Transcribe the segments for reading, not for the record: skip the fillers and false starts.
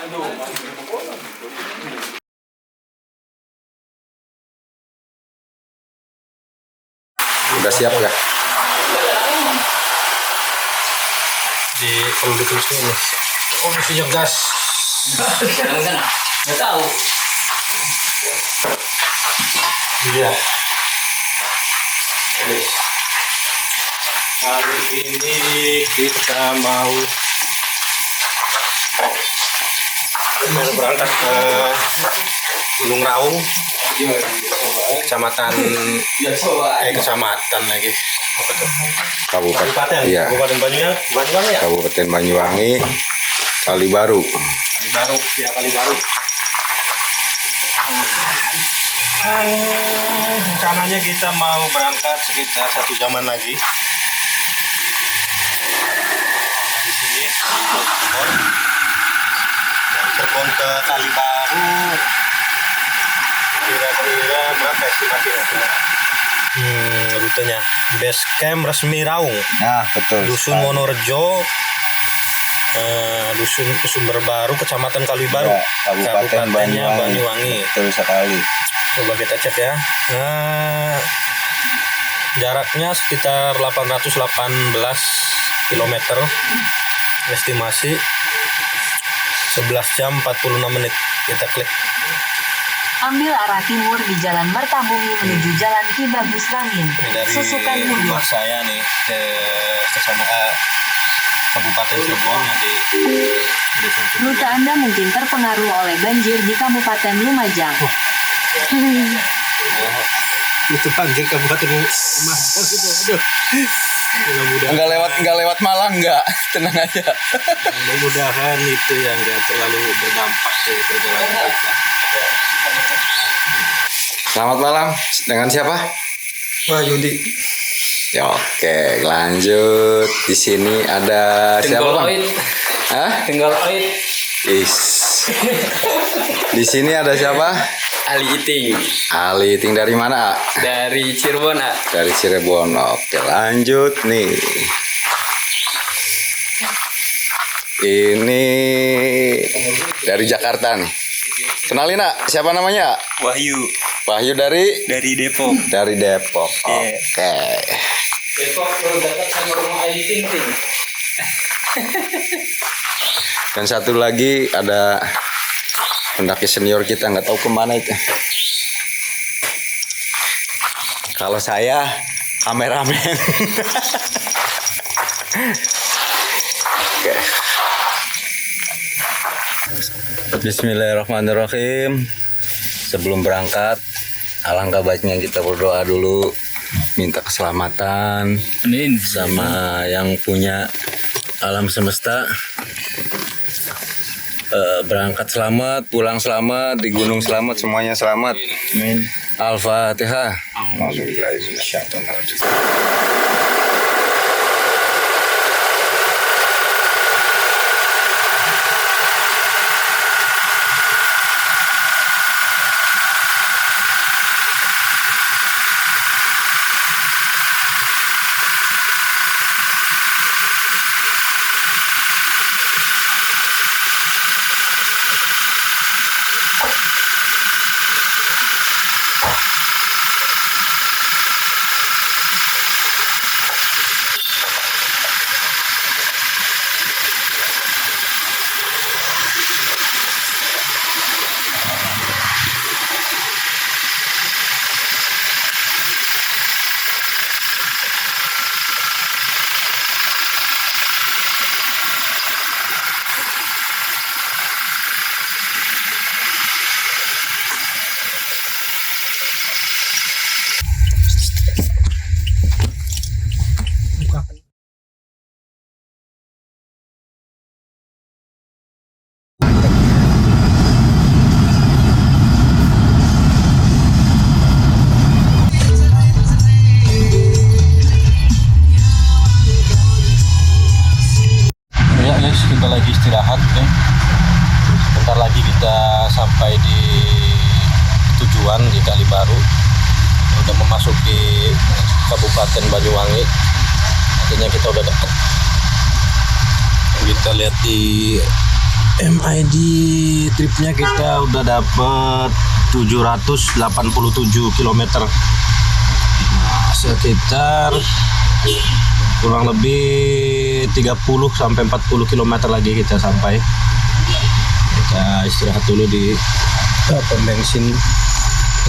Udah siap ya? Kalau ditulis ini, oh mestinya gas. Nggak tahu. Iya. Kali ini kita mau berangkat ke Gunung Raung, kecamatan lagi. Apa tuh? Kabupaten. Iya. Kabupaten Banyuwangi ya? Kabupaten Banyuwangi, Kalibaru. Kalibaru. Rencananya kita mau berangkat sekitar 1 jaman lagi. Di sini Cirebon ke Kalibaru kira-kira berapa estimasinya? Rutenya base camp resmi Raung, Nah, betul. Dusun Wonorejo, Dusun Sumber Baru, Kecamatan Kalibaru, Ya, Kabupaten Banyuwangi. Betul sekali. Coba kita cek ya. Nah, jaraknya sekitar 818 km, estimasi 11 jam 46 menit. Kita klik. Ambil arah timur di Jalan Mertabumi menuju Jalan Ki Bagus Rangin. Dari Susukan rumah saya nih ke Kabupaten Cirebon yang di Desa Cirebon. Rute Anda mungkin terpengaruh oleh banjir di Kabupaten Lumajang. Itu banjir Kabupaten Lumajang itu. Aduh. Mudah-mudahan Enggak lewat Malang enggak. Tenang aja. mudah-mudahan itu yang enggak terlalu berdampak ke perjalanan kita. Selamat malam. Dengan siapa? Wah, Yudi. Ya, oke, lanjut. Di sini ada siapa, Bang? Hah? Tinggal oit. Is. Di sini ada siapa? Ali Iting Ali Ting dari mana? dari Cirebon. Dari Cirebon. Oke, lanjut nih. Ini dari Jakarta nih. Kenalin, Nak, siapa namanya? Wahyu Wahyu dari Depok. dari Depok. Iya. Oke. Depok baru dekat sama rumah Ali Iting. Dan satu lagi ada pendaki senior kita, nggak tahu kemana itu. Kalau saya kameramen. Oke. Bismillahirrahmanirrahim. Sebelum berangkat, alangkah baiknya kita berdoa dulu, minta keselamatan Amin. sama yang punya alam semesta. Berangkat selamat, pulang selamat, di gunung selamat, semuanya selamat. Amin. Al-Fatihah. Lagi istirahat nih. Bentar lagi kita sampai di tujuan di Kalibaru. Udah memasuki Kabupaten Banyuwangi. Artinya kita udah dekat. Kita lihat di MID tripnya kita udah dapet 787 km. Sekitar kurang lebih 30 sampai 40 km lagi kita sampai. Kita istirahat dulu di pom bensin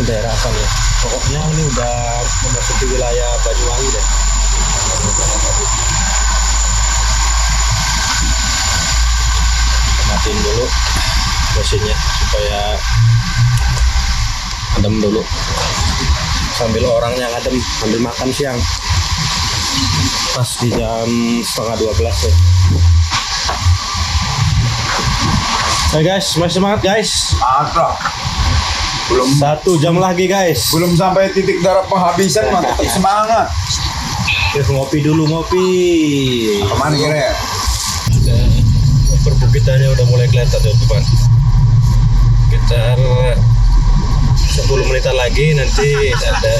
daerah apa ya. Pokoknya ini udah memasuki wilayah Banyuwangi deh. Matiin dulu mesinnya supaya adem dulu, sambil orangnya adem sambil makan siang pas di jam 11:30 ya. Hai guys, masih semangat guys? Belum 1 jam lagi guys. belum sampai titik darah penghabisan mah tetap semangat. Oke, ngopi dulu, ngopi. Kemana kira? Perbukitannya udah mulai kelihatan tuh depan. Sekitar 10 menitan lagi nanti ada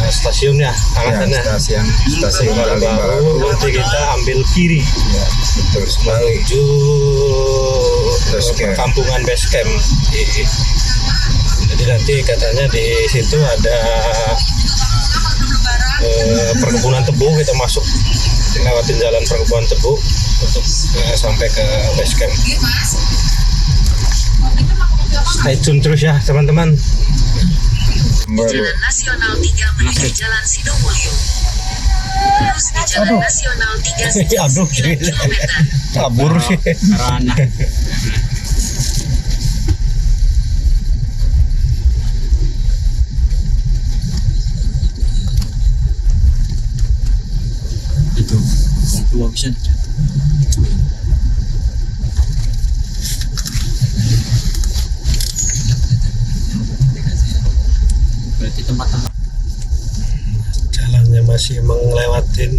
stasiunnya arah sana. Stasiun Kali Baru. Nanti kita ambil kiri Ya, betul sekali. menuju Base camp. perkampungan base camp. Jadi nanti katanya di situ ada perkebunan tebu, kita masuk lewatin jalan perkebunan tebu untuk sampai ke base camp. Stay tune terus ya teman-teman. Jalan Nasional 3 menuju Jalan Sidomulyo. Terus di Jalan Nasional 3 sejauh 9 km. Kabur sih. Itu option. Berarti tempat-tempat Jalannya masih melewatin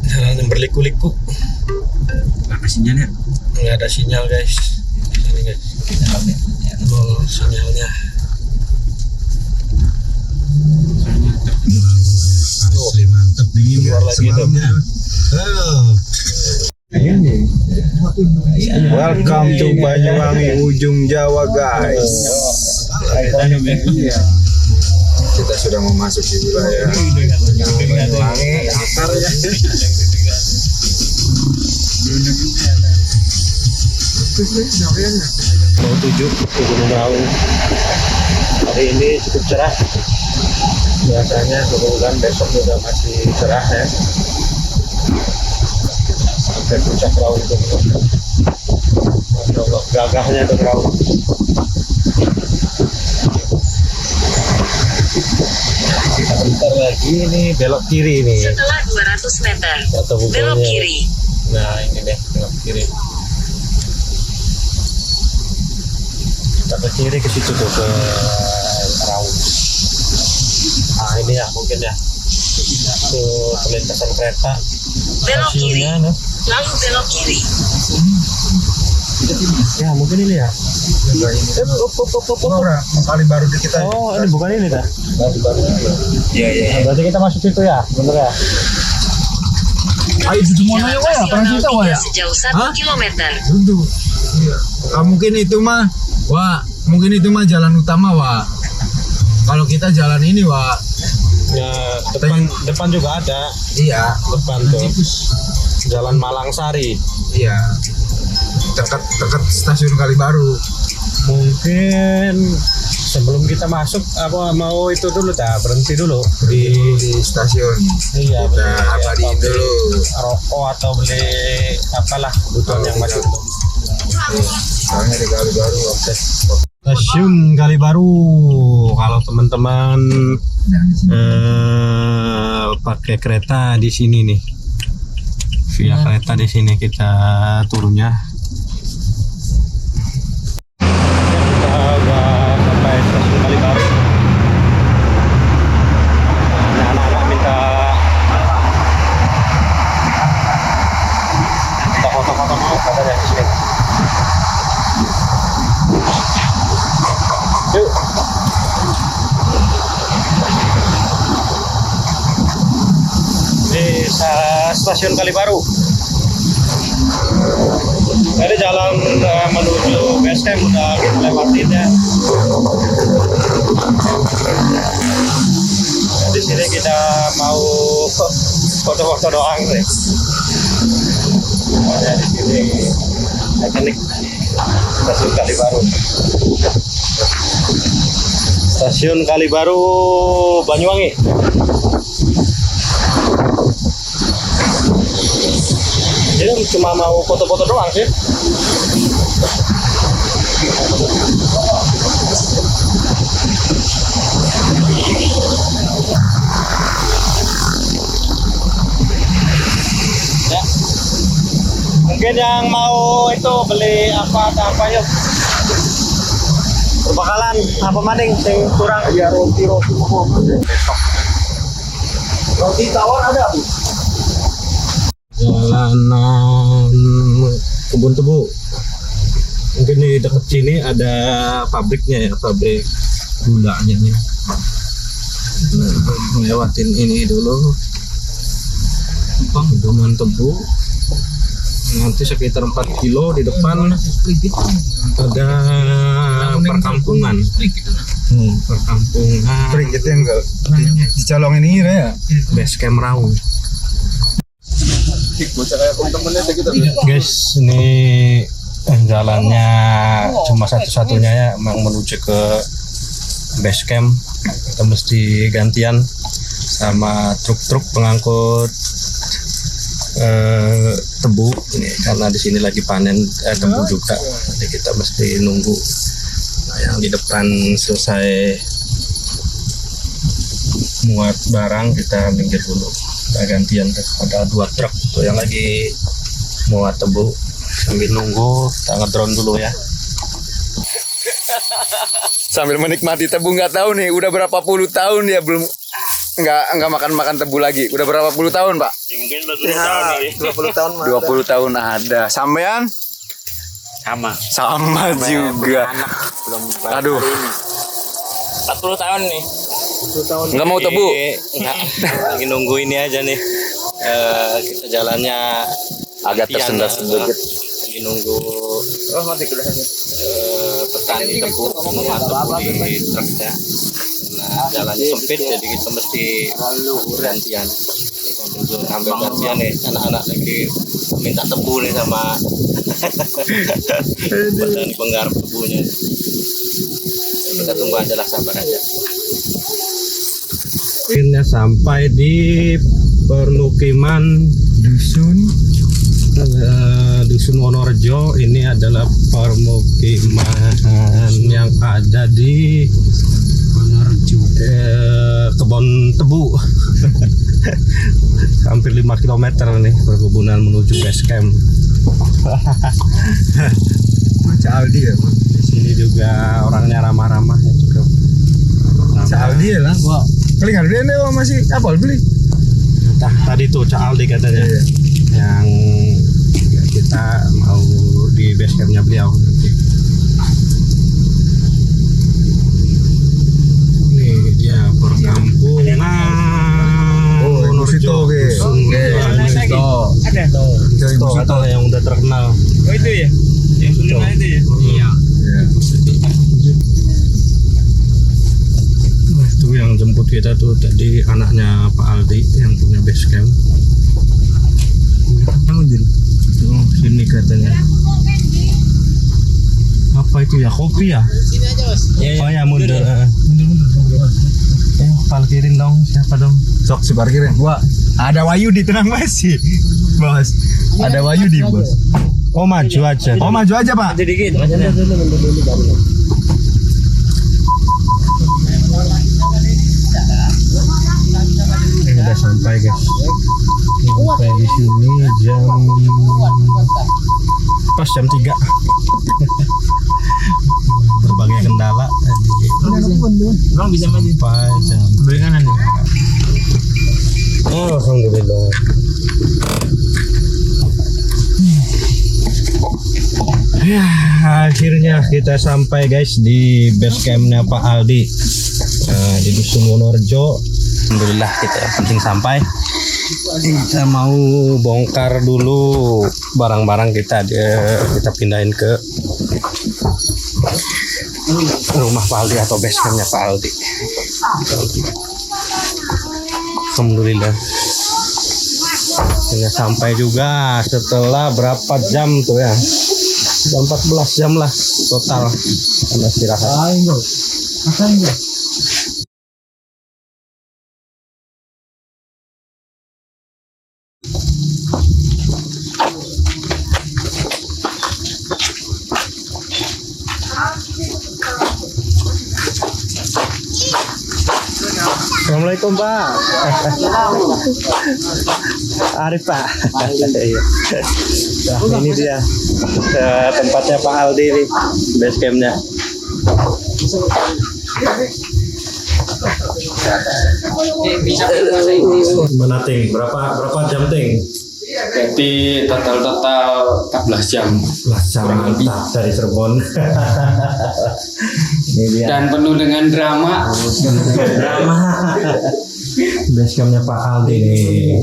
jalan yang berliku-liku. apa sinyalnya? Nggak ada sinyal guys. Ini guys. Nol sinyalnya. Asli mantep dingin Keluar lagi tuh. Welcome to Banyuwangi ujung Jawa guys. Kita sudah memasuki wilayah Banyuwangi. Mau tuju ke Gunung Raung. Hari ini cukup cerah. Biasanya kebetulan besok juga masih cerah ya. Sampai puncak Raung itu. Masya Allah, gagahnya tuh Raung. Bentar lagi nih belok kiri nih. Setelah 200 meter, Atau belok bukannya- kiri. Nah ini deh belok kiri. Kita ke kiri ke situ tuh ke Raung. Nah ini ya mungkin ya. Tuh perlintasan kereta. Belok kiri. Stasiunnya, noh. Lalu belok kiri. Ya mungkin ini ya. Kali baru di kita. Oh ini bukan ini dah. Iya. Nah, berarti kita masuk situ ya, bener ya? Ayo itu mana ya? Nasional 3 sejauh 1 km. Duduk. Mungkin itu mah, mungkin itu mah jalan utama, Kalau kita jalan ini, Ya depan juga ada. Iya. Depan tuh. Jalan Malangsari. Iya. Dekat stasiun Kali Baru. Mungkin sebelum kita masuk apa mau itu dulu berhenti dulu Di stasiun. iya Kita beli abadiin apa, beli dulu. rokok atau beli apalah kebutuhan yang masuk tuh. Soalnya di Kali Baru. Stasiun Kali Baru. Kalau teman-teman pakai kereta di sini nih, via kereta di sini kita turunnya. Kita udah sampai stasiun Kali Baru. Nah, anak-anak minta foto-foto mau katanya di sini. Yuk. Ini stasiun Kalibaru. Dari jalan menuju base camp udah kita lewatin ya. Di sini kita mau foto-foto doang nih. Ada di sini teknik stasiun Kalibaru. Stasiun Kalibaru Banyuwangi. Jadi cuma mau foto-foto doang sih. Ya. Mungkin yang mau itu beli apa yuk. Berbakalan apa maning sing kurang ya roti besok. Roti tawar ada, Bu? Jalanan kebun tebu. Mungkin di dekat sini ada pabriknya ya, pabrik gulanya nih. Nah, lewatin ini dulu. Kebun tebu. Nanti sekitar 4 kilo di depan ada perkampungan. Perkampungan. Gitu enggak di Calong ini ya. Base Camp Raung. Guys, ini jalannya cuma satu-satunya ya, memang menuju ke base camp. Kita mesti gantian sama truk-truk pengangkut tebu ini karena di sini lagi panen tebu juga. Jadi kita mesti nunggu yang di depan selesai muat barang, kita minggir dulu. Kita gantian, ada 2 truk tuh yang lagi muat tebu. Sambil nunggu kita ngedrone dulu ya. Sambil menikmati tebu, nggak tahu nih udah berapa puluh tahun dia belum nggak makan tebu lagi. Udah berapa puluh tahun, Pak? Ya, mungkin 20 tahun kali. 20 tahun 20 tahun ada. Sampean? Sama juga. Aduh. 40 tahun nih. Nggak mau tebu? Enggak. Lagi nunggu ini aja nih. Kita jalannya Agak tersendat sedikit. Lagi nunggu petani tebu muat tebu di truk ya. Nah, jalannya sempit jadi kita mesti bergantian. Sambil gantian nih, anak-anak lagi minta tebu nih sama petani penggarap tebunya. Kita tunggu aja lah, sabar aja. Akhirnya sampai di permukiman dusun Wonorejo. Ini adalah permukiman yang ada di Wonorejo, kebun tebu. Hampir 5 km nih perkebunan menuju base camp. Cak Aldi ya. Di sini juga orangnya ramah-ramah ya, cukup. Cak Aldi ya lah. Wah. Kali nggak dia masih apa beli? Entah, tadi tuh Cak Aldi katanya. Iya. Yang ya, kita mau di base campnya beliau nanti. Ini dia perkampungan. Oh, Ibu Sito, oke. Ada. Ibu Sito yang udah terkenal. Oh itu ya? Yang sebelumnya itu ya? Iya. Itu yang jemput kita tuh tadi anaknya Pak Aldi yang punya base camp. Oh, sini katanya. Apa itu ya? Kopi ya? Oh ya, mundur. Parkirin dong, siapa dong? Sok si parkirin. Wah, ada Wayu di tengah masih. Bos. Ada Wayu di, Bos. Oh, maju aja. Oh, maju aja, Pak. Sedikit. Ini udah sampai, guys. Sampai di sini pas jam 3. Berbagai kendala Bang bisa maju. sampai jam. Beli kanan ya? Oh, alhamdulillah. Ya, akhirnya kita sampai guys di base campnya Pak Aldi di Dusun Wonorejo. Alhamdulillah kita yang penting sampai. Kita mau bongkar dulu barang-barang kita pindahin ke rumah Pak Aldi atau base campnya Pak Aldi. Alhamdulillah ini sampai juga setelah berapa jam tuh ya, 14 jam lah total istirahat. Assalamualaikum Pak. Arif Pak. Nah, ini dia tempatnya Pak Aldi nih, base campnya. Gimana Ting? Berapa jam Ting? Jadi total 14 jam. 14 jam mantap dari Cirebon. Ini dia. Dan penuh dengan drama. Drama. Base campnya Pak Aldi nih.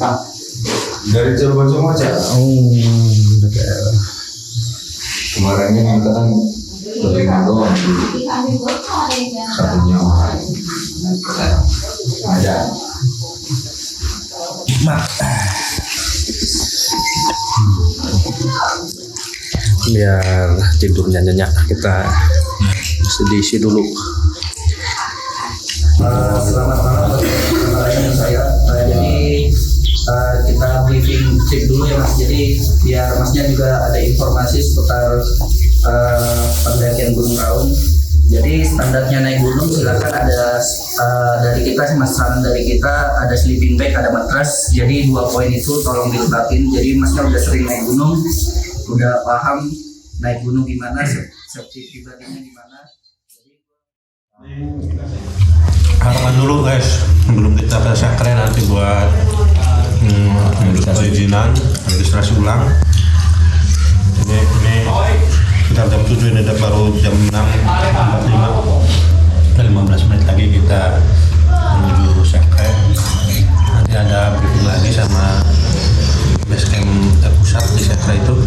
Pak. Dari Cirebon semua aja. Kemarinnya kita kan berlima doang. Satunya ada. Biar tidurnya nyenyak kita diisi dulu. Selamat malam teman-teman saya. Jadi kita briefing cek dulu ya Mas. Jadi biar Masnya juga ada informasi seputar pendakian Gunung Raung. Jadi standarnya naik gunung silakan ada dari kita sih Mas, saran dari kita ada sleeping bag, ada matras. Jadi 2 poin itu tolong diletakin. Jadi Masnya udah sering naik gunung, udah paham naik gunung gimana, safety pribadinya gimana. Harapan dulu guys, belum kita ke sakre nanti buat perizinan, registrasi ulang. Ini kita jam 7 ini baru jam 6.45. 15 menit lagi kita menuju sakre. Nanti ada briefing lagi sama base camp terpusat di sakre itu.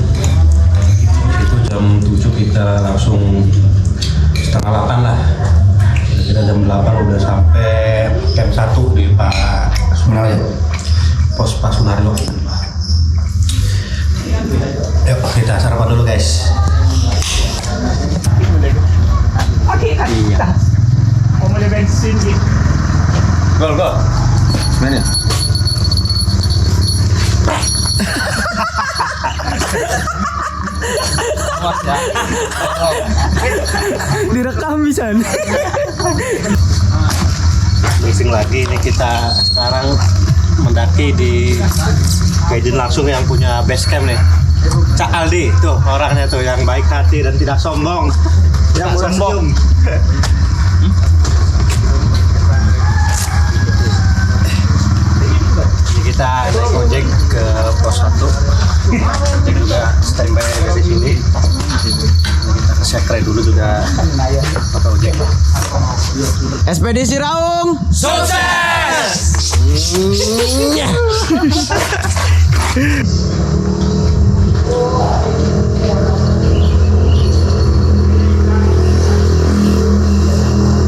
Itu jam 7 kita langsung setengah 8 lah. Kira jam 8 udah sampai camp 1 di Pak Sunaryo, pos Pak Sunaryo. Yuk kita sarapan dulu guys. Iya. Mau beli bensin gitu. Gol. Mana? Direkam bisa. Briefing lagi ini kita sekarang mendaki di guide langsung yang punya base camp nih. Cak Aldi tuh orangnya tuh yang baik hati dan tidak sombong. Yang sombong. Jadi kita naik ojek ke pos 1. Kita standby di sini. Kita ke sekre dulu juga pakai ojek. Ekspedisi Raung sukses.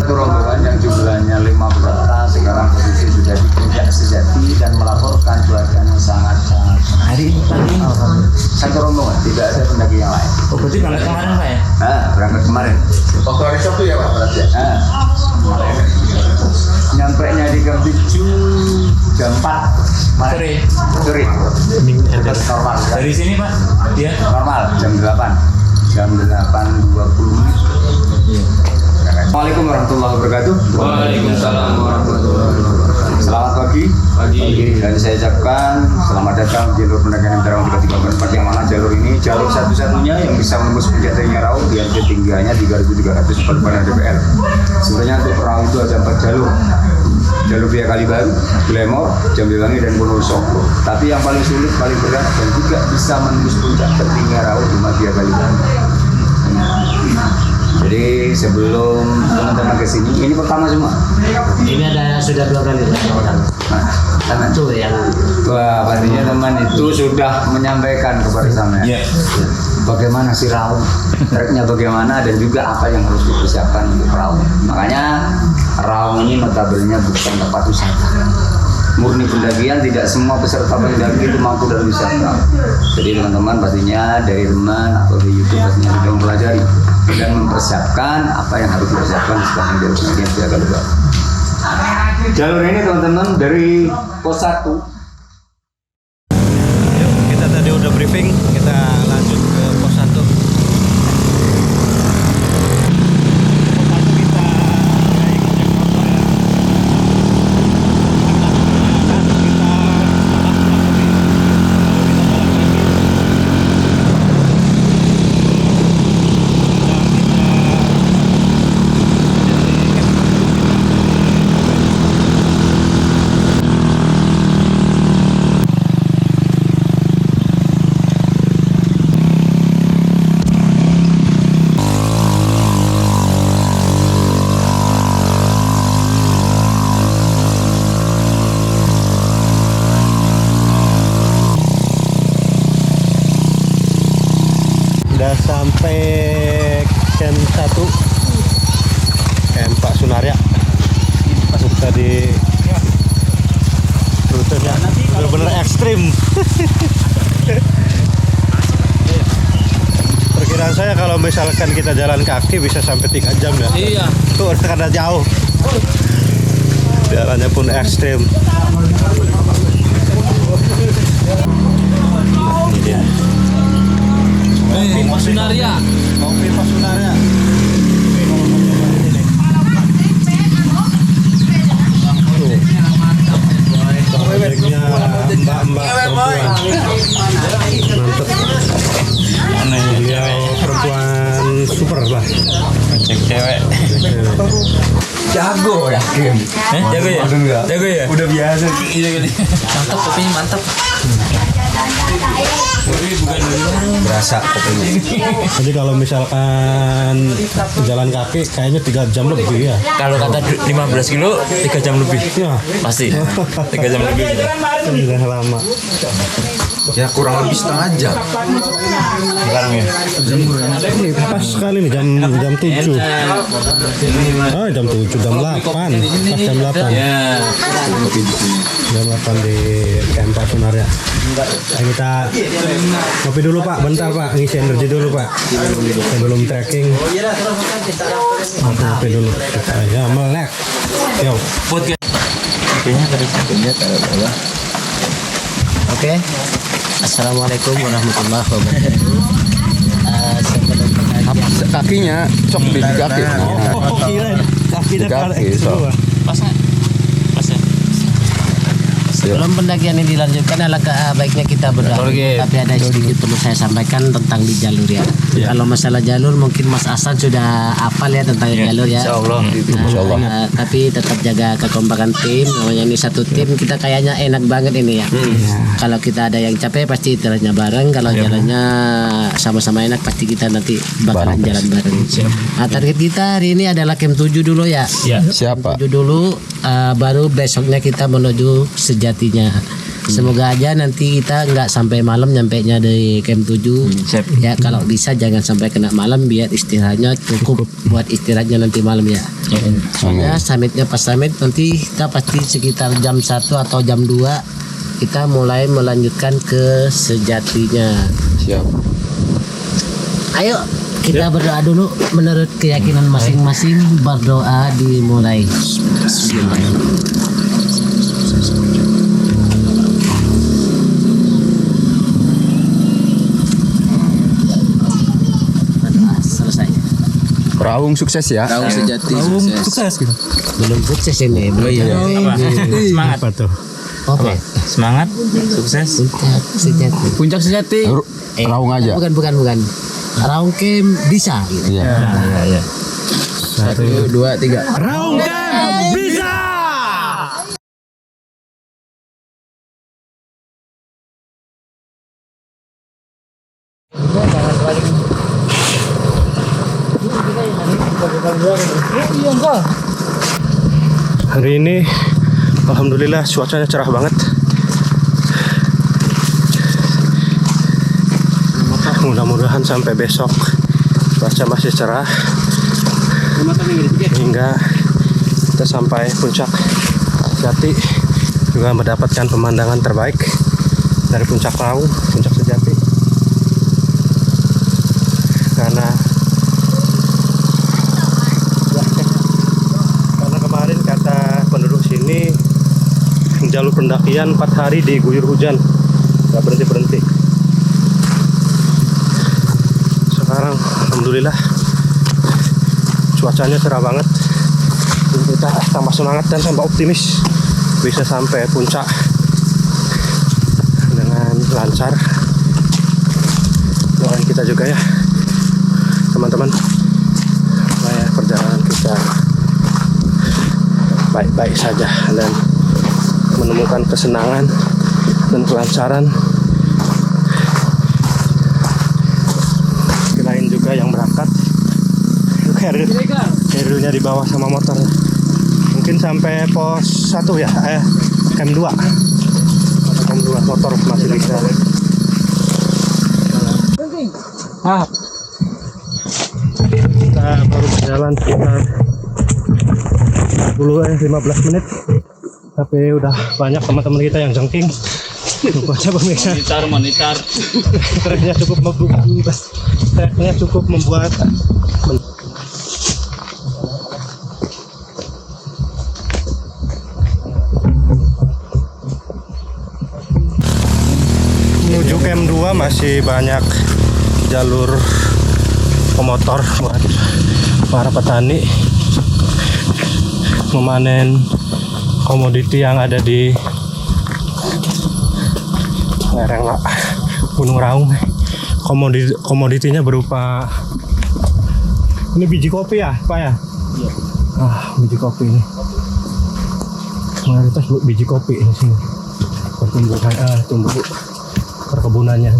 Satu rombongan yang jumlahnya 5 peserta sekarang posisi sudah di puncak sejati dan melaporkan cuacanya sangat Hari ini pagi. satu rombongan, tidak ada pendaki yang lain. Oh, berarti berangkat kemarin Pak ya? Berangkat kemarin. Waktu hari Sabtu ya Pak berarti ya? Nyampe nya di jam 7 jam 4 Sore. sore. Normal. Dari sini Pak? Iya. Normal jam 8 jam 8.20 menit. Assalamualaikum warahmatullahi wabarakatuh. Waalaikumsalam warahmatullahi wabarakatuh. Selamat pagi. Dan saya ucapkan selamat datang di jalur pendakian Raung 334 yang mana jalur ini jalur satu-satunya yang bisa menembus puncak Raung yang ketinggiannya 3.340 mdpl. Sebenarnya untuk Raung itu ada 4 jalur. Jalur via Kalibaru, Glemor, Jambiwangi dan Bondowoso. Tapi yang paling sulit, paling berat dan juga bisa menembus puncak tertinggi Raung cuma via Kalibaru. Jadi Jadi sebelum teman-teman ke sini, ini pertama semua. Ini ada sudah 2 kali orang. Nah, karena Itu yang wah, pastinya teman itu sudah menyampaikan kepada saya bagaimana si raung, treknya bagaimana dan juga apa yang harus dipersiapkan untuk raung. Makanya raung ini notabene bukan tempat wisata, murni pendakian. Tidak semua peserta pendaki itu mampu dalam wisata. Jadi teman-teman pastinya dari teman atau di YouTube pastinya sudah mempelajari dan mempersiapkan apa yang harus dipersiapkan sepanjang jalur pendakian Siaga Luar. Jalur ini teman-teman dari pos 1. Kita tadi udah briefing, kita lanjut ke pos 1. Udah sampai camp 1, camp Pak Sunaria. Masuk tadi rutenya benar-benar ekstrim. Perkiraan saya kalau misalkan kita jalan kaki bisa sampai 3 jam ya. Iya. Itu udah karena jauh. Jalannya pun ekstrim. Ini dia. Mas Sunaria. Kopi Pak Sunaria. Projeknya mbak-mbak perempuan. Mantep. Beliau perempuan super lah. Cek cewek. Jago yakin. Jago ya? Jago ya? Udah biasa. Iya gini. Mantap kopinya mantap. Berasa kopinya. Jadi kalau misalkan jalan kaki kayaknya 3 jam lebih ya. Kalau kata 15 kilo 3 jam lebih. Ya, Pasti 3 jam lebih. udah lama. Ya kurang lebih setengah jam. Sekarang ya. Ini pas sekali nih jam 7. Oh, jam 7, jam 8. Pas jam 8. Ya. Jam 8 di camp Pak Sunaria. Nah, kita ngopi dulu Pak, bentar Pak, ngisi energi dulu Pak. Sebelum trekking. Ngopi dulu. Ya melek. Yo. Podcast. Oke. Assalamualaikum warahmatullahi wabarakatuh. Sebelum pendakian Kakinya cok di kaki. Oh, kira kaki, so. Pas ya? Pas ya? Sebelum pendakian ini dilanjutkan, alangkah baiknya kita berdoa. Oke. Tapi ada sedikit perlu saya sampaikan tentang di jalur ya. Kalau masalah jalur mungkin Mas Hasan sudah hafal ya tentang jalur ya. Insyaallah. Tapi tetap jaga kekompakan tim. Namanya ini satu tim, kita kayaknya enak banget ini ya. Kalau kita ada yang capek pasti jalannya bareng. Kalau jalannya sama-sama enak pasti kita nanti bakalan jalan bareng. Nah, target kita hari ini adalah camp 7 dulu ya. Siapa? 7 dulu, baru besoknya kita menuju sejatinya. Semoga aja nanti kita nggak sampai malam nyampainya di camp 7. Ya kalau bisa jangan sampai kena malam biar istirahatnya cukup buat istirahatnya nanti malam ya. Soalnya summitnya pas summit nanti kita pasti sekitar jam 1 atau jam 2 kita mulai melanjutkan ke sejatinya. Siap. Ayo kita berdoa dulu menurut keyakinan masing-masing. Berdoa dimulai. Selesai. Raung sukses ya. Raung sejati sukses. gitu. Belum sukses ini, belum ya. Semangat. Apa tuh? Oke. Semangat. Sukses. Sejati. Puncak sejati. Raung aja. Bukan. Raung camp bisa. Gitu. Iya. Iya. 1, 2, 3. Raung Camp bisa. Jangan balik. Hari ini alhamdulillah cuacanya cerah banget. Mudah-mudahan sampai besok cuaca masih cerah hingga kita sampai puncak Sejati, juga mendapatkan pemandangan terbaik dari puncak Raung, puncak Sejati. Karena kemarin kata penduduk sini jalur pendakian 4 hari diguyur hujan, nggak berhenti. Sekarang alhamdulillah cuacanya cerah banget. Kita tambah semangat dan tambah optimis bisa sampai puncak dengan lancar. Doain kita juga ya teman-teman, supaya perjalanan kita baik-baik saja dan menemukan kesenangan dan kelancaran. Kirain juga yang berangkat Kerilnya di bawah sama motor. Mungkin sampai pos 1 ya, camp 2 atau camp 2 motor masih bisa. Kita baru berjalan sekitar 15 menit, tapi udah banyak teman-teman kita yang jengking. Rupanya pemirsa treknya cukup membuat menuju camp 2 masih banyak jalur pemotor buat para petani memanen komoditi yang ada di lereng Gunung Raung. Komoditinya berupa ini biji kopi ya, Pak ya? Iya. Biji kopi ini. Mayoritas biji kopi di sini. Tumbuh perkebunannya.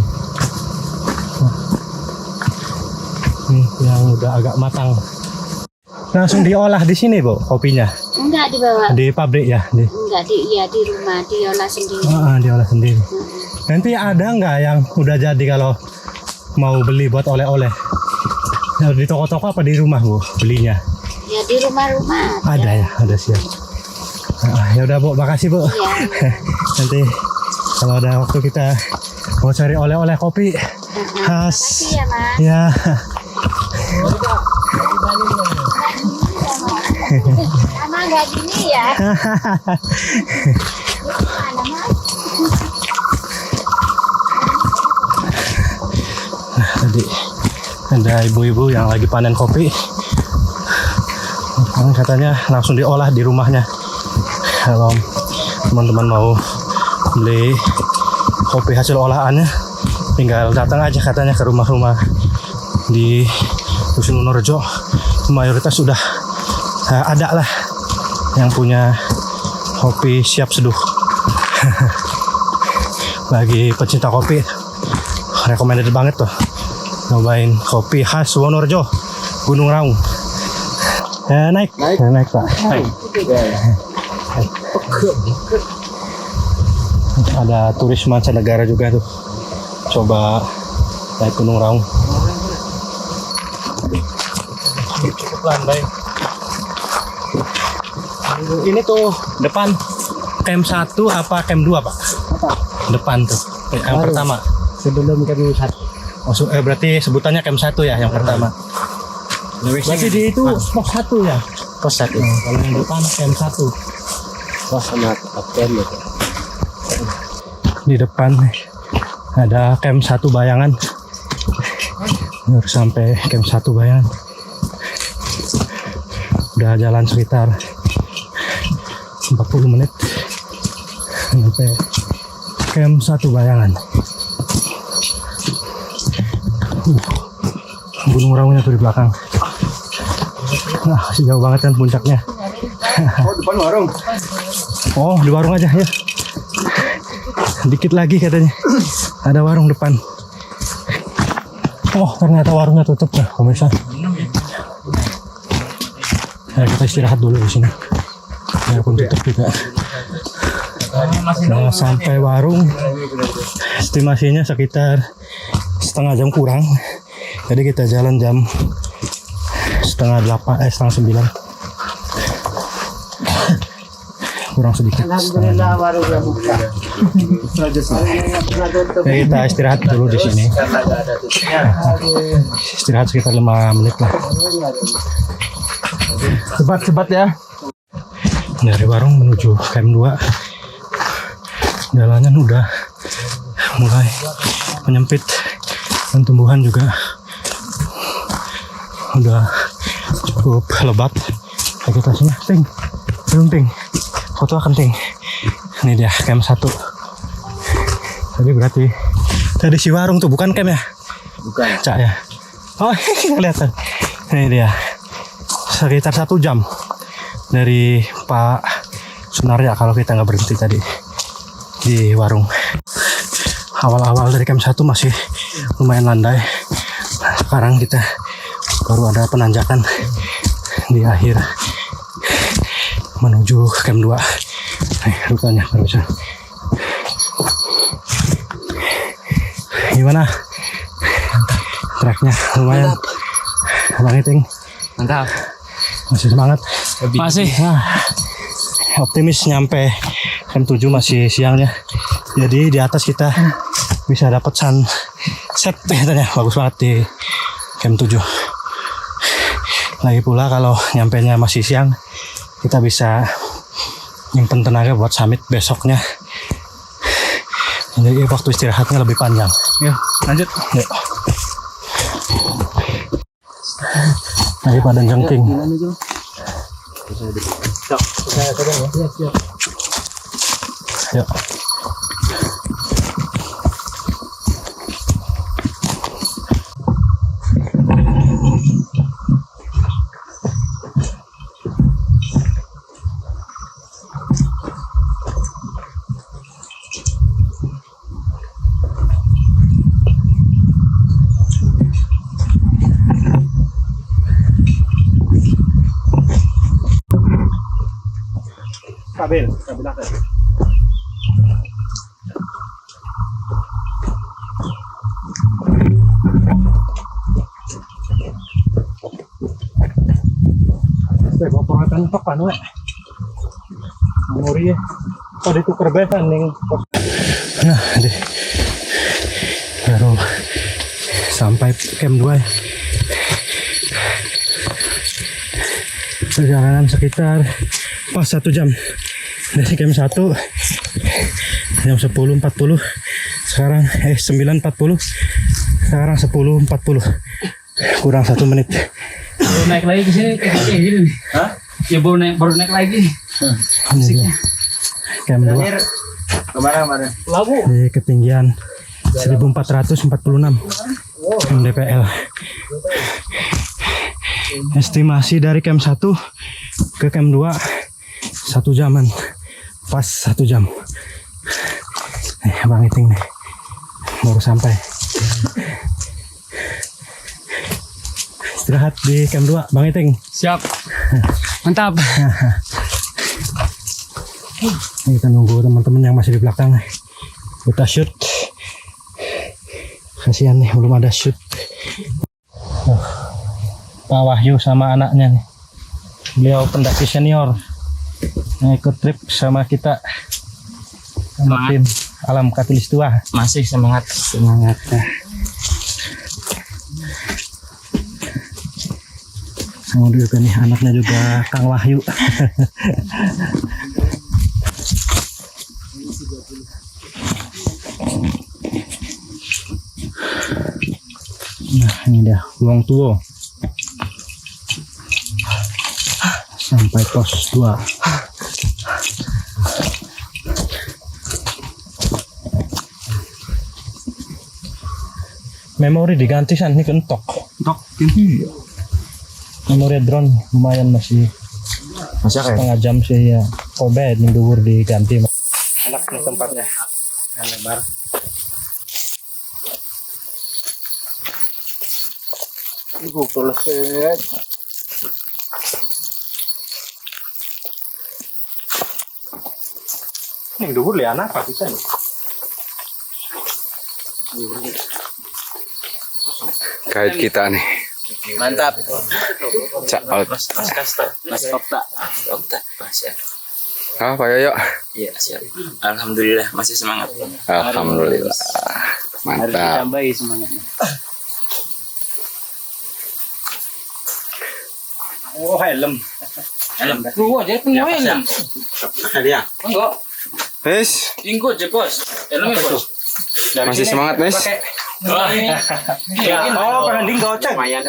Ini yang udah agak matang. Langsung diolah di sini, Bu, kopinya? Enggak dibawa. Di pabrik ya? Enggak, di rumah diolah sendiri. Diolah sendiri. Nanti ada nggak yang udah jadi kalau mau beli buat oleh-oleh? Di toko-toko apa di rumah, Bu, belinya? Ya di rumah-rumah. Ada ya, ada siap. Ya udah, Bu, makasih, Bu. Iya. Nanti kalau ada waktu kita mau cari oleh-oleh kopi khas. Makasih ya, Mas. Ya. Sama nggak gini ya? Mana, Mas? Tadi ada ibu-ibu yang lagi panen kopi. Katanya langsung diolah di rumahnya. Kalau teman-teman mau beli kopi hasil olahannya, tinggal datang aja katanya ke rumah-rumah di Dusun Wonorejo. Mayoritas sudah ada lah yang punya kopi siap seduh. Bagi pecinta kopi, recommended banget tuh nyobain kopi khas Wonorejo, Gunung Raung. Naik Pak. Ada turis mancanegara juga tuh coba naik Gunung Raung. Cukup landai. Ini tuh depan camp 1 apa camp 2, Pak? Depan tuh yang pertama Sebelum camp 1. Berarti sebutannya camp 1 ya yang pertama. Berarti di itu pos 1 ya? Pos 1. Kalau yang depan camp 1. Pos sama camp itu. Di depan ada camp 1 Bayangan. Harus sampai camp 1 Bayangan. Udah jalan sekitar 40 menit sampai camp 1 Bayangan. Gunung Raungnya tuh di belakang. Jauh banget kan puncaknya. Depan warung. Di warung aja ya. Dikit lagi katanya. Ada warung depan. Ternyata warungnya tutup ya, pemirsa. Nah, kita istirahat dulu di sini. Biarpun tutup juga. Nah, sampai warung estimasinya sekitar setengah jam kurang. Jadi kita jalan jam setengah 9. Kurang sedikit. Alhamdulillah baru buka. Ya, kita istirahat dulu di sini. Istirahat sekitar 5 menit lah. Cepat ya. Dari warung menuju camp 2. Jalannya udah mulai menyempit dan tumbuhan juga udah cukup lebat. Vegetasinya ting. Foto akan ting. Ini dia camp 1. Tadi berarti tadi si warung tuh bukan camp ya? Bukan. Cak ya. Oh, kelihatan. Ini dia. Sekitar 1 jam dari Pak Sunarya kalau kita nggak berhenti tadi di warung. Awal-awal dari camp 1 masih lumayan landai. Nah, sekarang kita baru ada penanjakan di akhir menuju camp 2. Nih, rutanya barusan. Gimana? Treknya lumayan. Bang Iting Mantap. masih semangat? Masih. Nah, optimis nyampe camp 7 masih siangnya. Jadi di atas kita bisa dapat sunset katanya, bagus banget di camp 7. Lagi pula kalau nyampenya masih siang, kita bisa nyimpen tenaga buat summit besoknya. Jadi waktu istirahatnya lebih panjang. Yuk, lanjut. Yuk. Daripada jengking. Yuk. Stabil aja. Pemotretan tok anu we. Memori ya. Tadi tuker besan ning. Nah, deh. Baru sampai camp 2 ya. Perjalanan sekitar pas 1 jam dari camp 1 jam 10.40 sekarang 9.40 sekarang 10.40 kurang 1 menit. Baru naik lagi ke sini kayak gini nih. Hah? Ya baru naik lagi. Asiknya. Camp 2 Kemana? Labu. di ketinggian 1446 mdpl. Estimasi dari camp 1 ke camp 2 1 jaman, pas 1 jam. Nih Bang Iting nih baru sampai. Istirahat di camp 2 Bang Iting. Siap. Mantap. Ini kita nunggu teman-teman yang masih di belakang. Kita shoot. Kasihan nih belum ada shoot. Pak Wahyu sama anaknya nih. Beliau pendaki senior. Nah, ikut trip sama kita. Sama tim Alam Katulistiwa. Masih semangat. Semangat ya. Sama juga nih anaknya juga Kang Wahyu. Nah ini dia Wong Tuo sampai pos 2. Memori diganti san ini kentok. Memori drone lumayan masih setengah jam sih ya. Kobe mendukur diganti. Enak nih tempatnya. Yang lebar. Ibu selesai. Nih dulu lihat apa bisa nih? Guide kita nih. Mantap. Cak out. Mas Okta. Siap. Ah, Pak Yoyo. Iya, siap. Alhamdulillah masih semangat. Alhamdulillah. Mantap. Tambahi semangatnya. Oh helm. Gua dia punya helm. Dia. Enggak. Wes, Ingkut je, Bos. Helmnya, Bos. masih semangat, Nes? Oh, pengen goceng. Lumayan,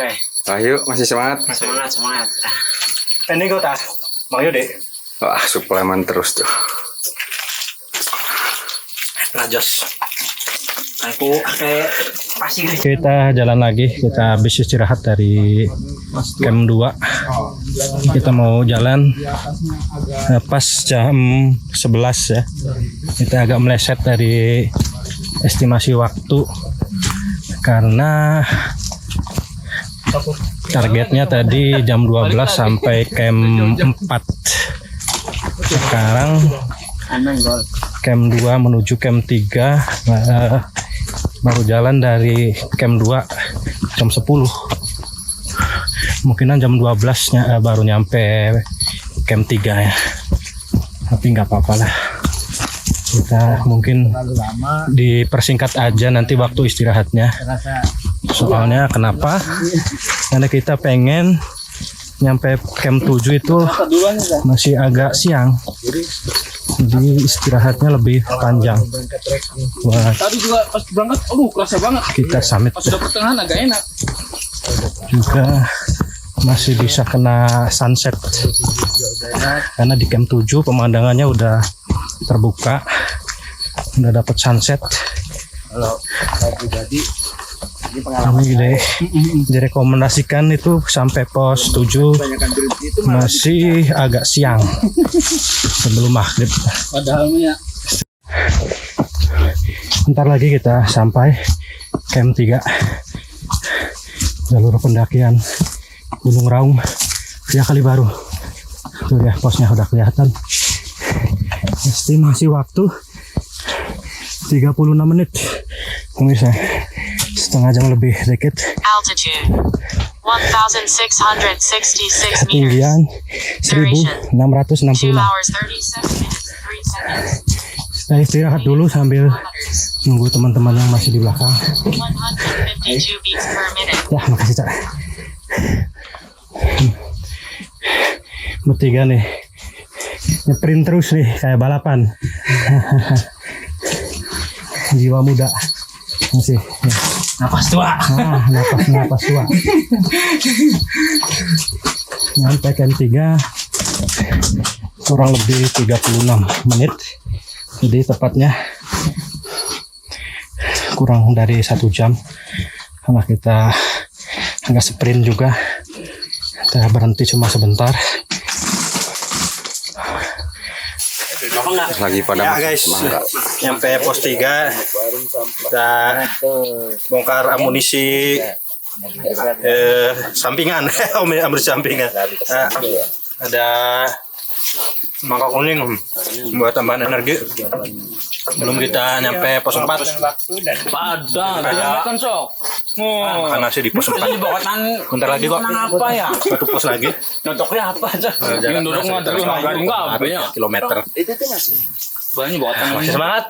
Ayo, masih semangat. Semangat. Ini kau tak mau deh. Wah, suplemen terus tuh. Rajos. Aku kayak pasir. Kita jalan lagi, kita habis istirahat dari camp 2. Kita mau jalan pas jam 11 ya. Kita agak meleset dari estimasi waktu karena targetnya tadi jam 12 sampai camp 4. Sekarang camp 2 menuju camp 3. Baru jalan dari camp 2 jam 10. Mungkinan jam 12-nya baru nyampe camp 3 ya. Tapi nggak apa-apa lah. Kita mungkin dipersingkat aja nanti waktu istirahatnya. Soalnya kenapa? Karena kita pengen nyampe camp 7 itu masih agak siang. Jadi istirahatnya lebih panjang. Buat Tadi juga pas berangkat, kerasa banget. kita summit Pas udah pertengahan agak enak. juga masih bisa kena sunset karena di camp 7 pemandangannya udah terbuka, udah dapat sunset. Kalau saya pribadi ini Ini direkomendasikan itu sampai pos 7 masih agak siang sebelum maghrib. Padahal ya. Bentar lagi kita sampai camp 3, jalur pendakian Gunung Raung via Kalibaru. Tuh ya, posnya udah kelihatan. Estimasi waktu 36 menit. Pemirsa, setengah jam lebih dikit. Altitude 1666 meters. Ketinggian 1666. 2 hours 37 minutes 3 seconds. Kita istirahat dulu sambil nunggu teman-teman yang masih di belakang. 152 beats per minute. Ya, makasih Cak. Bertiga nih ngeprint terus nih kayak balapan. Jiwa muda masih ya. Napas tua. Napas tua. Nyampe camp 3 kurang lebih 36 menit. Jadi tepatnya kurang dari 1 jam karena kita agak sprint juga. Kita berhenti cuma sebentar. Lagi pada Ya guys, nyampe pos 3. Kita bongkar amunisi sampingan. Amunisi sampingan. Ada mangkok kuning buat tambahan energi. Belum kita nyampe pos 4. Padahal kan sok. Makan nasi di pos 4. Bentar lagi kok. Apa ya? 1 pos lagi. Notoknya apa aja? Yang duduk nggak terus nggak kilometer. Itu tuh masih banyak buatan. Masih semangat.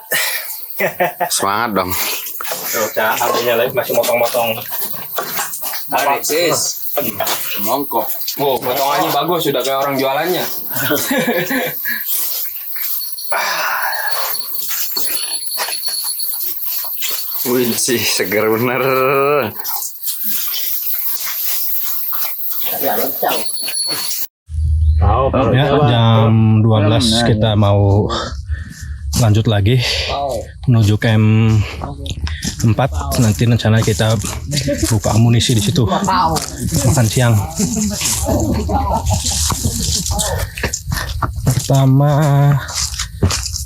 semangat dong. Tuh, Cak, artinya lagi masih motong-motong. Sis. Mongkok. Oh, potongannya bagus sudah kayak orang jualannya. Wih, sih seger bener. Ya, jam 12 kita mau lanjut lagi menuju camp 4. Nanti rencana kita buka amunisi di situ, makan siang. Pertama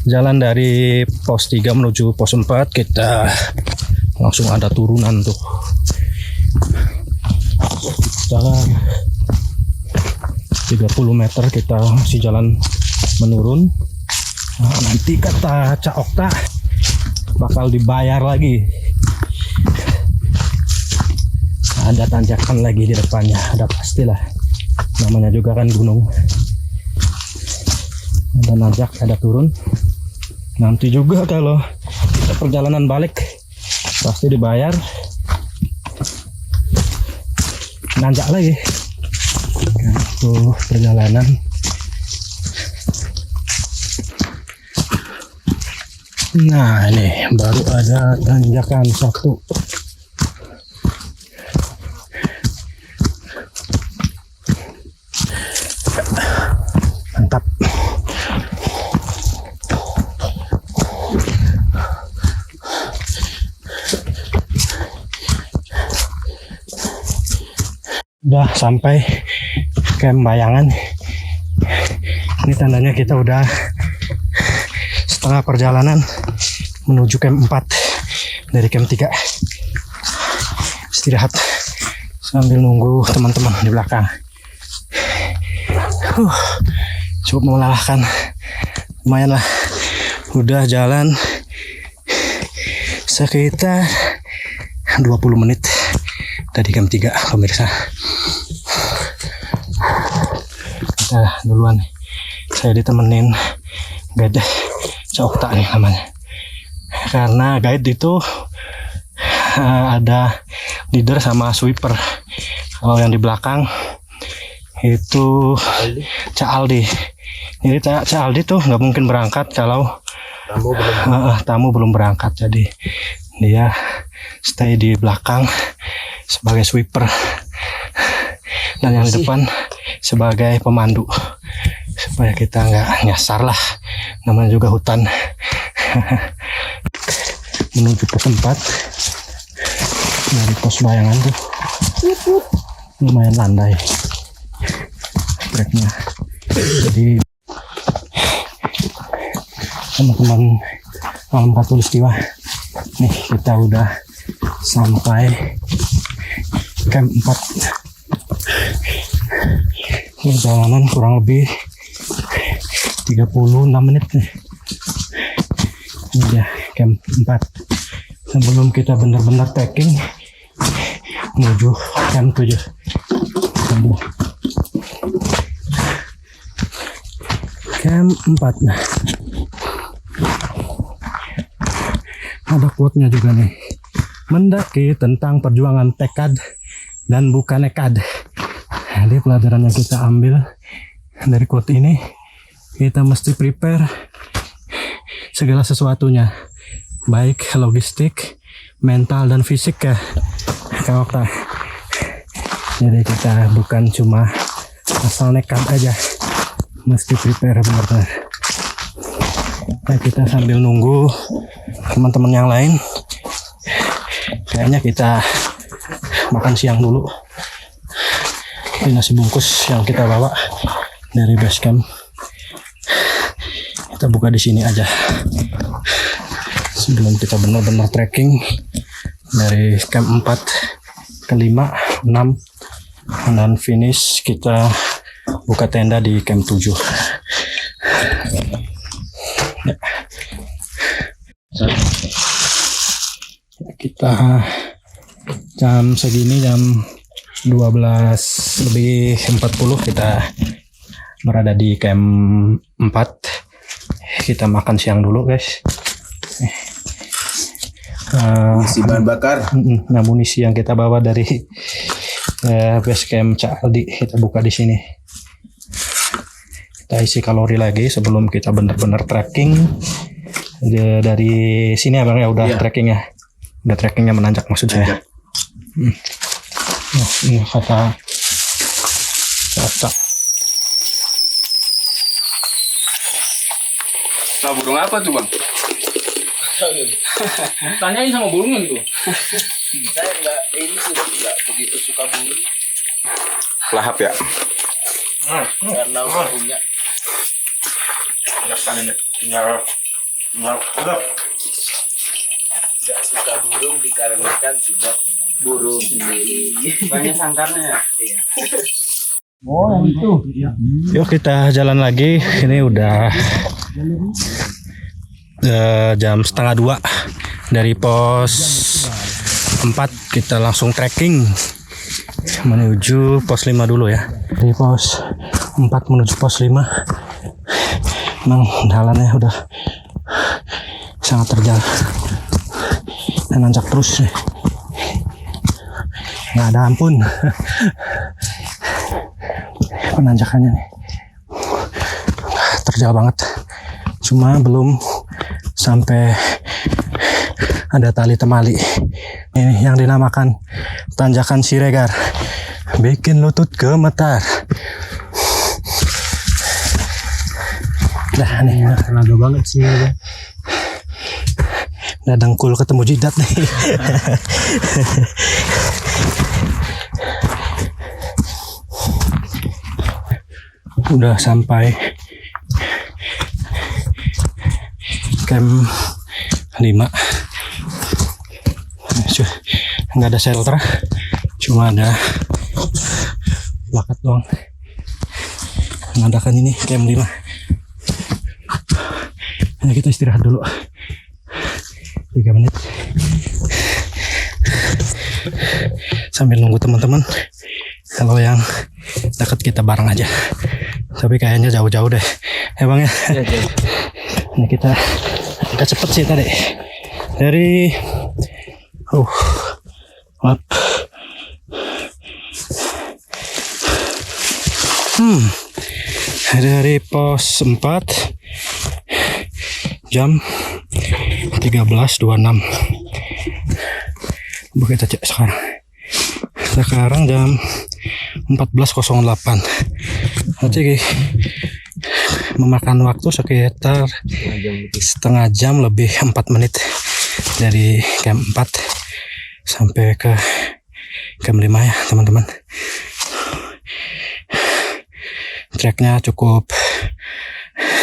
jalan dari pos 3 menuju pos 4, kita langsung ada turunan tuh. Jalan 30 meter kita masih jalan menurun. Nah, nanti kata Cak Okta bakal dibayar lagi. Ada tanjakan lagi di depannya, ada pastilah. Namanya juga kan gunung. Ada nanjak, ada turun. Nanti juga kalau perjalanan balik pasti dibayar. Nanjak lagi. Tuh perjalanan. Nah ini baru ada tanjakan satu. Mantap. Udah sampai camp Bayangan. Ini tandanya kita udah setengah perjalanan menuju camp 4 dari camp 3. Istirahat sambil nunggu teman-teman di belakang. Cukup melelahkan, lumayan lah. Udah jalan sekitar 20 menit dari camp 3 pemirsa. Kita duluan, saya ditemenin guide Cak Okta nih namanya. Karena guide itu ada leader sama sweeper. Kalau yang di belakang itu Cak Aldi. Jadi Cak Aldi tuh nggak mungkin berangkat kalau tamu belum berangkat. Jadi dia stay di belakang sebagai sweeper dan yang di depan sebagai pemandu supaya kita nggak nyasar lah, namanya juga hutan. Menuju ke tempat dari pos Bayangan tuh lumayan landai treknya. Jadi teman-teman Malam Khatulistiwa, nih kita udah sampai camp 4. Perjalanan kurang lebih 36 menit nih. Ini dia camp 4. Sebelum kita benar-benar trekking menuju camp 7. Camp 4. Nah, ada quote-nya juga nih. Mendaki tentang perjuangan tekad dan bukan nekad. Jadi pelajaran yang kita ambil dari quote ini, kita mesti prepare segala sesuatunya, baik logistik, mental dan fisik ya Kak Okta. Jadi kita bukan cuma asal nekat aja, mesti prepare benar-benar. Nah, kita sambil nunggu teman-teman yang lain, kayaknya kita makan siang dulu. Ini nasi bungkus yang kita bawa dari base camp. Kita buka di sini aja sebelum kita benar-benar trekking dari camp 4 ke 5, 6 dan finish kita buka tenda di camp 7. Ya. Kita jam segini, jam 12:40 kita berada di camp 4. Kita makan siang dulu guys. Isi bahan bakar. Amunisi yang kita bawa dari base camp Cak Aldi kita buka di sini. Kita isi kalori lagi sebelum kita benar-benar trekking. Dari sini abang ya udah trekkingnya, udah trekkingnya menanjak maksud saya. Nah, ini kata Nah, burung apa tuh bang? Tanyain sama burungnya gitu. Saya nggak begitu suka burung Lahap ya? karena punya nggak suka burung dikarenakan sudah punya burung sendiri. Banyak sangkarnya ya. Iya. Oh yang itu. Yuk kita jalan lagi. Ini udah jam 1:30 dari pos 4 kita langsung trekking menuju pos 5 dulu ya. Dari pos 4 menuju pos 5 memang jalannya udah sangat terjal dan nanjak terus nih. Nggak ada ampun penanjakannya nih, terjal banget. Cuma belum sampai ada tali temali. Ini yang dinamakan tanjakan Siregar, bikin lutut gemetar. Nah nih tenaga banget sih ya. Udah dengkul ketemu jidat nih. Udah sampai camp 5. Nggak ada shelter, cuma ada plakat doang mengadakan ini camp 5. Nah, kita istirahat dulu 3 menit sambil nunggu teman-teman. Kalau yang dekat kita bareng aja, tapi kayaknya jauh-jauh deh emang ya. Ini kita agak cepet sih tadi dari dari pos 4 jam 13.26. Kita cek sekarang jam 14.08. Jadi memakan waktu sekitar setengah jam lebih 4 menit dari camp 4 sampai ke camp 5 ya teman-teman. Treknya cukup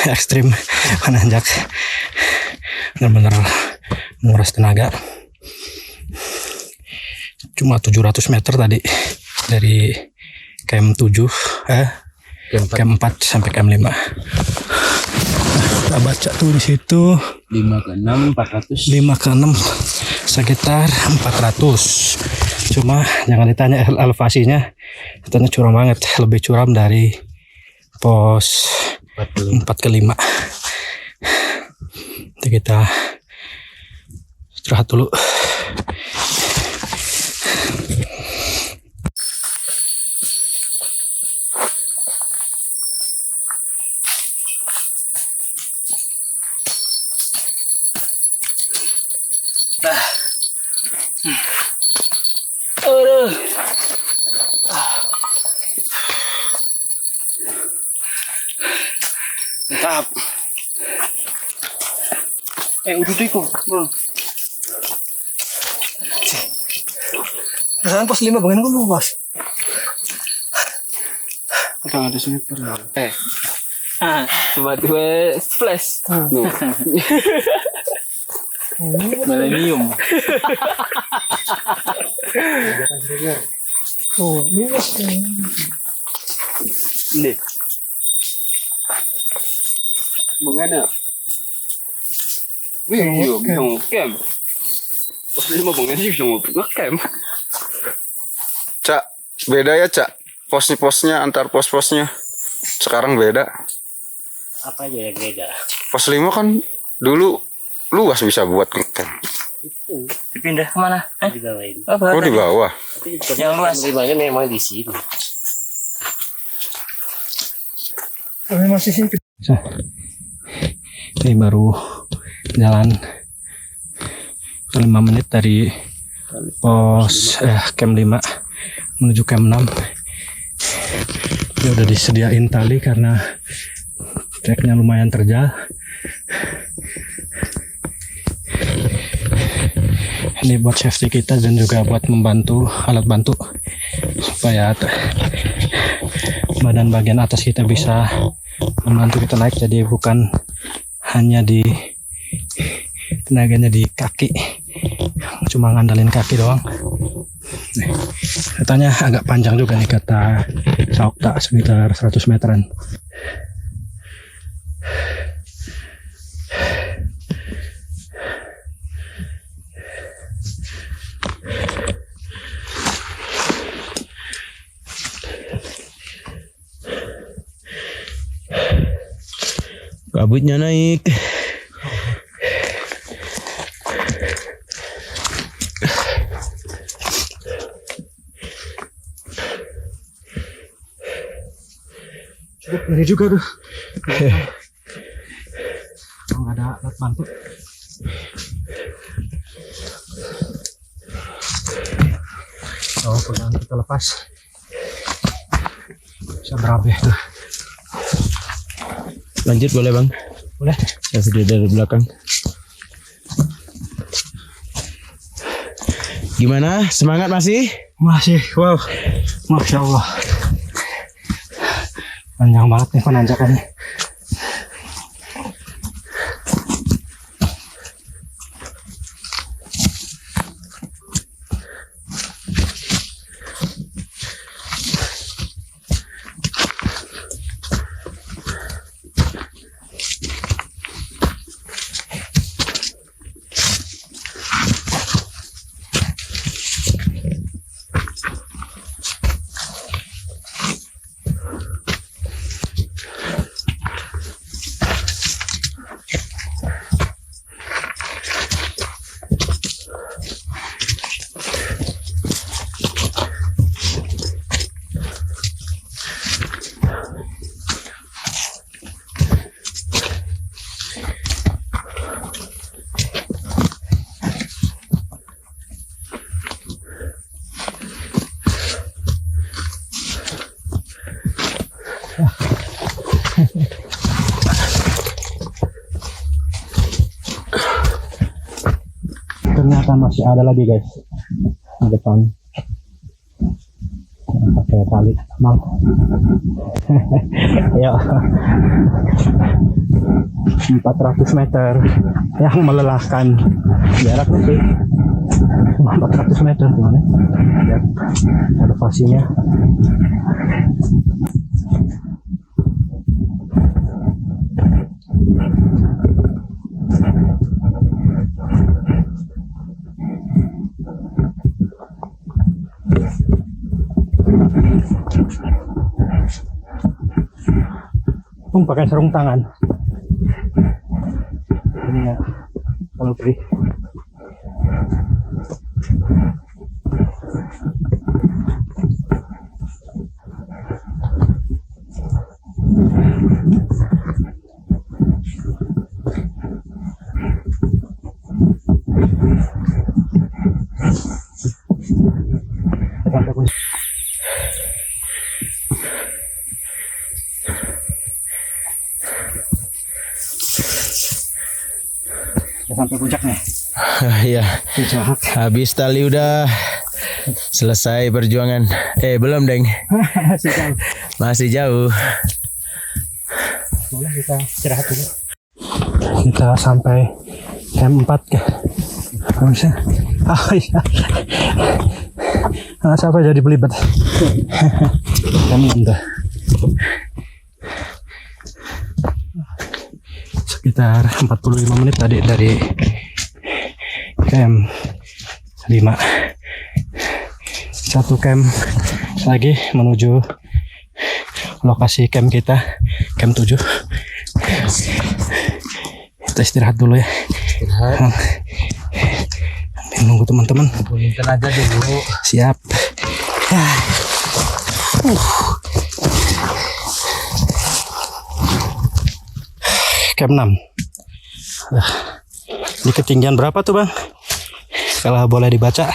ekstrim, menanjak, benar-benar menguras tenaga. Cuma 700 meter tadi dari camp 7 camp 4 sampai camp 5. Kita baca tuh di situ 5 ke 6 400. 5 ke 6 sekitar 400. Cuma jangan ditanya elevasinya, katanya curam banget, lebih curam dari pos 4 ke 5. Nanti kita istirahat dulu. Mantap. Udah deh kok, bro. Perasaan pos 5 bagian gue luas. Udah ada sniper. Tiba-tiba flash. No. Millennium. Luas kan. Nih. Mengana? Iya, bisa ngecamp. Pos 5 bangun sih bisa ngecamp. Cak, beda ya Cak, posnya antar pos-posnya sekarang beda. Apa aja yang beda? Pos 5 kan dulu luas, bisa buat ngecamp. Dipindah kemana? Di bawah ini. Oh di bawah. Tapi Yang luas. Limanya memang di sini. Ini baru jalan 5 menit dari pos camp 5 menuju camp 6. Ini udah disediain tali karena treknya lumayan terjal. Ini buat safety kita dan juga buat membantu alat bantu supaya badan bagian atas kita bisa membantu kita naik, jadi bukan hanya di tenaganya di kaki, cuma ngandalin kaki doang. Nih, katanya agak panjang juga nih kata Saukta, sekitar 100 meteran. Kabutnya naik. Ini juga tuh. Kalau nggak ada alat bantu. Oh, pegangan kita lepas. Bisa berabe tuh. Lanjut boleh bang? Boleh. Saya video dari belakang. Gimana? Semangat masih? Masih, wow. Masya Allah. Panjang banget nih penanjakannya. Ternyata masih ada lagi guys di depan. Pakai tali mal. Ya 400 meter yang melelahkan. Jarak itu 400 meter gimana? Lihat elevasinya. Pakai sarung tangan. Ini ya, kalau perih. Sampai puncaknya. Ya. Habis tali udah selesai perjuangan. Belum deng. Masih jauh. Boleh kita istirahat dulu. Kita sampai camp 4 ya. Bisa. Oh iya. Siapa jadi belibet? Kami udah. Sekitar 45 menit tadi dari camp 5. Satu camp lagi menuju lokasi camp kita, camp 7. Kita istirahat dulu ya. Istirahat. Nunggu teman-teman. Pulih tenaga dulu. Siap. Camp 6. Ini ketinggian berapa tuh bang? Kalau boleh dibaca.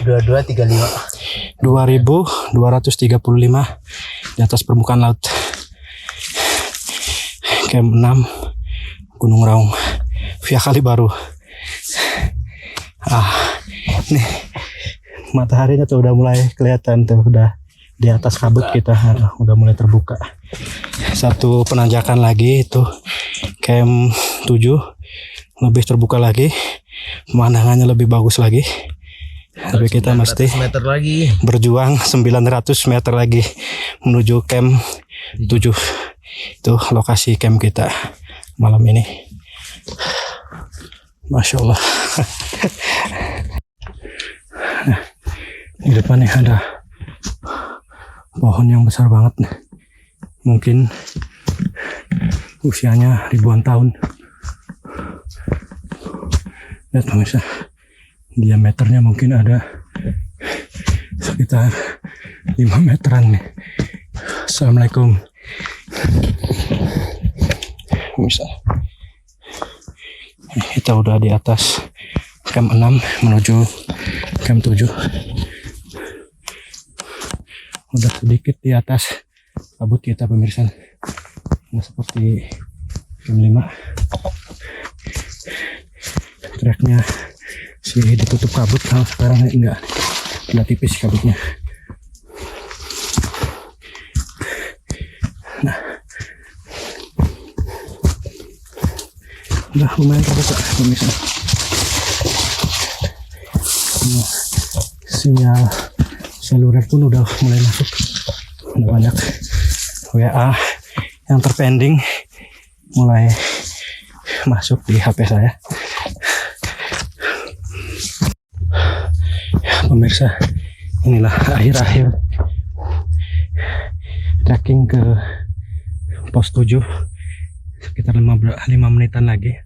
2235. 2235 di atas permukaan laut. Camp 6 Gunung Raung via Kalibaru. Nih mataharinya tuh udah mulai kelihatan tuh, udah di atas kabut kita, udah mulai terbuka. Satu penanjakan lagi itu camp 7 lebih terbuka lagi, pemandangannya lebih bagus lagi. Tapi kita mesti meter lagi. berjuang 900 meter lagi menuju camp 7. Itu lokasi camp kita malam ini. Masya Allah. Di depannya ada pohon yang besar banget nih. mungkin usianya ribuan tahun. Lihat pemirsa, diameternya mungkin ada sekitar 5 meteran nih. Assalamualaikum. Pemirsa, kita udah di atas camp 6 menuju camp 7. Udah sedikit di atas kabut kita pemirsa. Nggak seperti camp 5. Treknya sih ditutup kabut, kalau sekarang enggak, udah tipis kabutnya. Nah, udah lumayan terbuka pemirsa. Sinyal seluler pun udah mulai masuk, udah banyak WA yang terpending mulai masuk di HP saya. Pemirsa, inilah akhir-akhir trekking ke pos 7, sekitar 5 menitan lagi,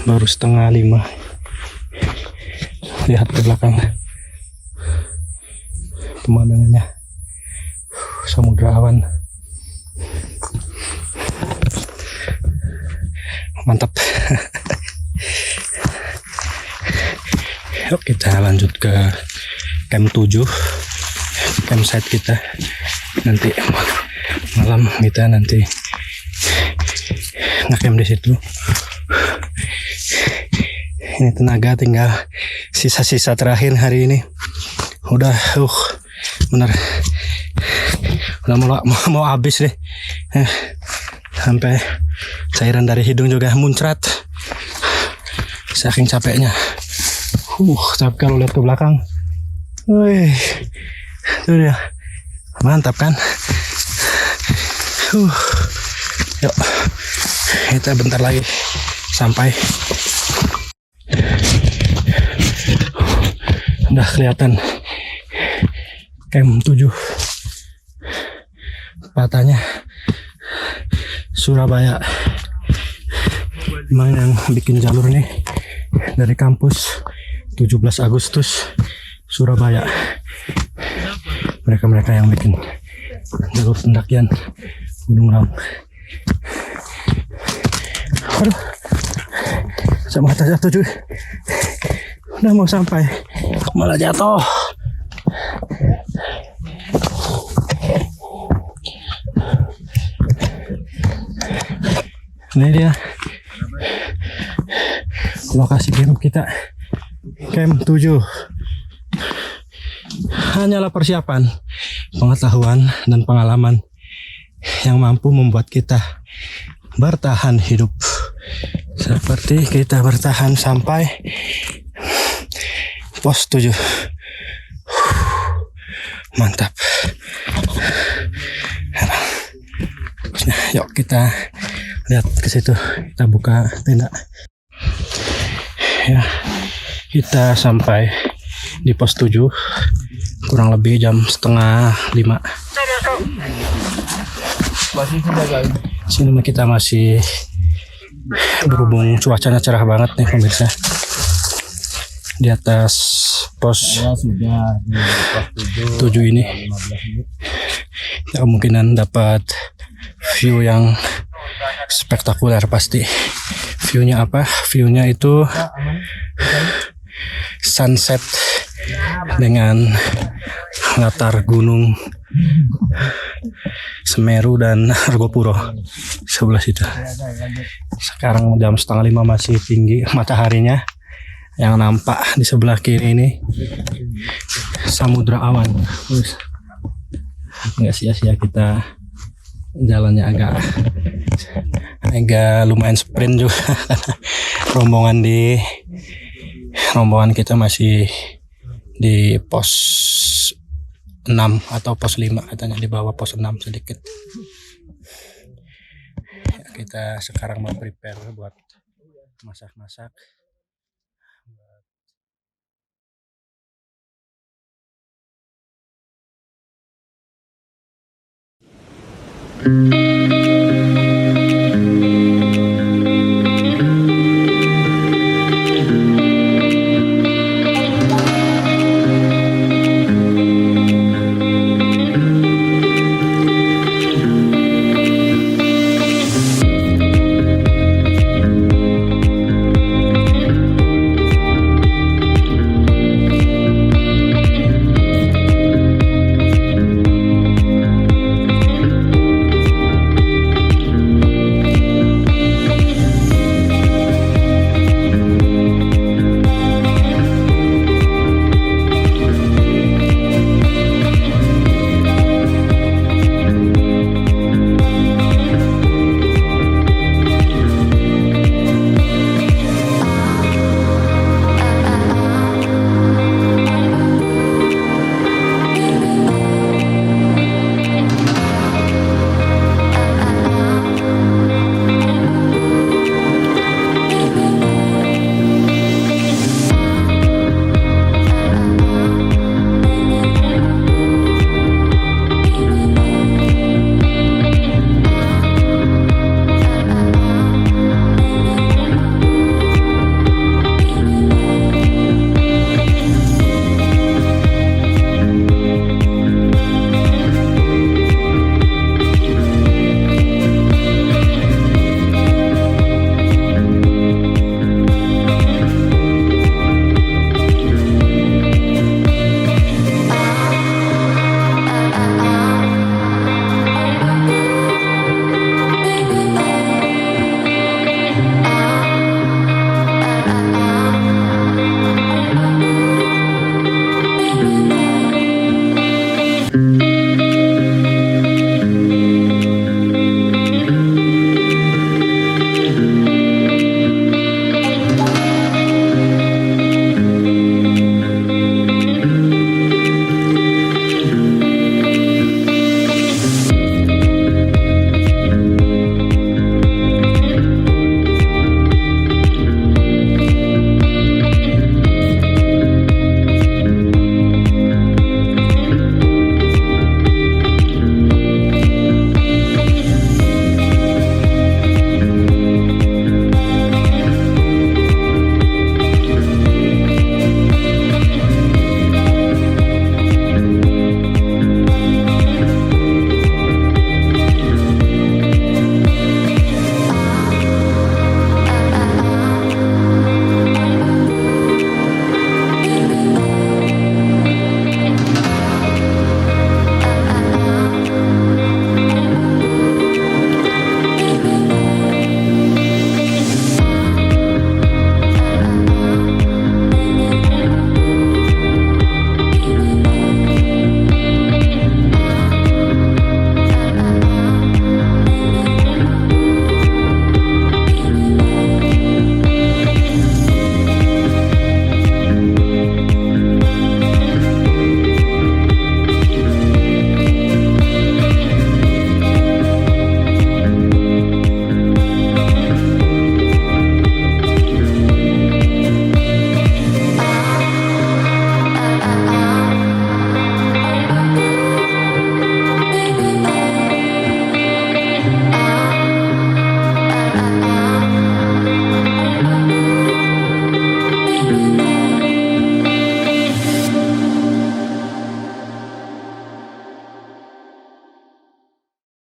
baru setengah 5. Lihat ke belakang pemandangannya, samudra awan, mantap. Yuk kita lanjut ke camp 7, campsite kita. Nanti malam kita nanti ngecamp di situ. Ini tenaga tinggal sisa-sisa terakhir hari ini. Udah bener, udah mau habis deh. Sampai cairan dari hidung juga muncrat saking capeknya. Tapi kalau lihat ke belakang, wih, itu dia, mantap kan? Yuk, kita bentar lagi sampai. Udah kelihatan camp 7, patahnya Surabaya. Emang yang bikin jalur nih dari kampus 17 Agustus Surabaya. Mereka yang bikin jalur pendakian Gunung Raung. Aduh, sama atas jatuh juga. Udah mau sampai malah jatuh. Ini dia lokasi camp kita, camp 7. Hanyalah persiapan, pengetahuan, dan pengalaman yang mampu membuat kita bertahan hidup. Seperti kita bertahan sampai pos 7. Mantap. Nah, yuk kita lihat ke situ. Kita buka tenda. Ya, kita sampai di pos 7 kurang lebih jam setengah 5. Sini kita masih, berhubung cuacanya cerah banget nih pemirsa, di atas pos 7 ini kemungkinan dapat view yang spektakuler pasti. Viewnya apa? Viewnya itu sunset dengan latar gunung Semeru dan Argopuro sebelah situ. Sekarang jam setengah 5 masih tinggi mataharinya. Yang nampak di sebelah kiri ini samudra awan. Nggak sia-sia kita jalannya agak lumayan sprint juga. rombongan kita masih di pos 6 atau pos 5 katanya, di bawah pos 6 sedikit. Ya, kita sekarang mau prepare buat masak-masak. Oke.